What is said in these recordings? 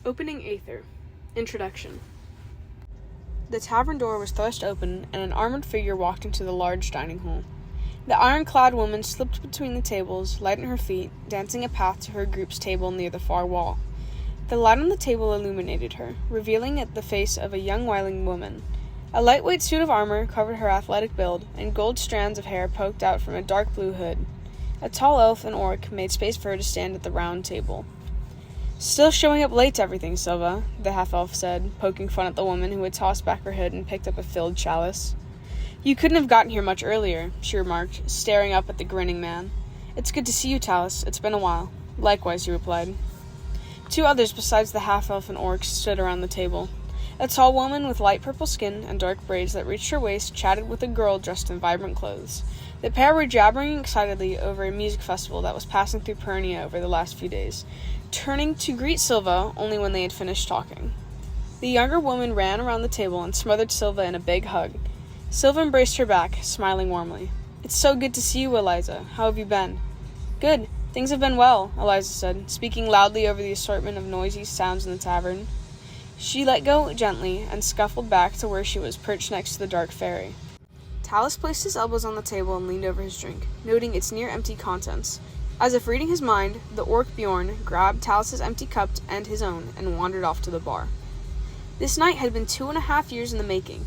Opening Aether. Introduction. The tavern door was thrust open, and an armored figure walked into the large dining hall. The iron-clad woman slipped between the tables, light on her feet, dancing a path to her group's table near the far wall. The light on the table illuminated her, revealing the face of a young whirling woman. A lightweight suit of armor covered her athletic build, and gold strands of hair poked out from a dark blue hood. A tall elf and orc made space for her to stand at the round table. "Still showing up late to everything, Silva," the half-elf said, poking fun at the woman who had tossed back her hood and picked up a filled chalice. "You couldn't have gotten here much earlier," she remarked, staring up at the grinning man. "It's good to see you, Talus. It's been a while." "Likewise," he replied. Two others besides the half-elf and orc stood around the table. A tall woman with light purple skin and dark braids that reached her waist chatted with a girl dressed in vibrant clothes. The pair were jabbering excitedly over a music festival that was passing through Pernia over the last few days, turning to greet Silva only when they had finished talking. The younger woman ran around the table and smothered Silva in a big hug. Silva embraced her back, smiling warmly. "It's so good to see you, Eliza. How have you been?" "Good. Things have been well," Eliza said, speaking loudly over the assortment of noisy sounds in the tavern. She let go gently and scuffled back to where she was perched next to the dark fairy. Talus placed his elbows on the table and leaned over his drink, noting its near-empty contents. As if reading his mind, the orc Bjorn grabbed Talus's empty cup and his own and wandered off to the bar. This night had been 2.5 years in the making.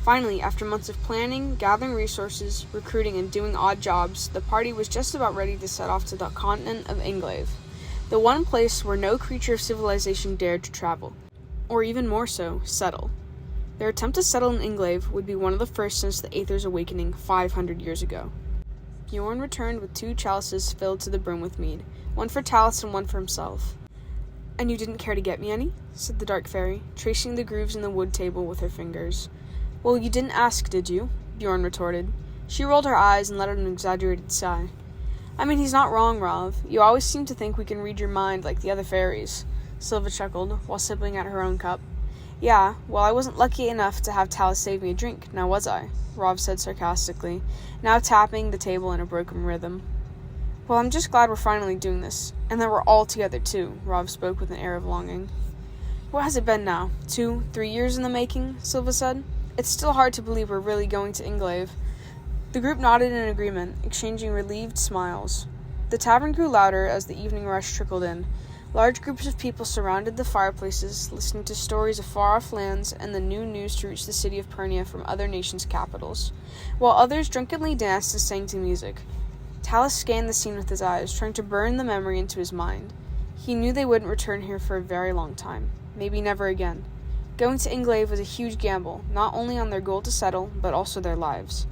Finally, after months of planning, gathering resources, recruiting, and doing odd jobs, the party was just about ready to set off to the continent of Englave, the one place where no creature of civilization dared to travel, or even more so, settle. Their attempt to settle in Englave would be one of the first since the Aether's awakening 500 years ago. Bjorn returned with 2 chalices filled to the brim with mead, one for Talus and one for himself. "And you didn't care to get me any?" said the dark fairy, tracing the grooves in the wood table with her fingers. "Well, you didn't ask, did you?" Bjorn retorted. She rolled her eyes and let out an exaggerated sigh. "I mean, he's not wrong, Rav. You always seem to think we can read your mind like the other fairies," Silva chuckled, while sipping at her own cup. "Yeah, well, I wasn't lucky enough to have Talus save me a drink, now was I?" Rav said sarcastically, now tapping the table in a broken rhythm. "Well, I'm just glad we're finally doing this, and that we're all together, too," Rav spoke with an air of longing. "What has it been now? 2-3 years in the making?" Silva said. "It's still hard to believe we're really going to Englave." The group nodded in agreement, exchanging relieved smiles. The tavern grew louder as the evening rush trickled in. Large groups of people surrounded the fireplaces, listening to stories of far-off lands and the new news to reach the city of Pernia from other nations' capitals, while others drunkenly danced and sang to music. Talus scanned the scene with his eyes, trying to burn the memory into his mind. He knew they wouldn't return here for a very long time, maybe never again. Going to Englave was a huge gamble, not only on their goal to settle, but also their lives.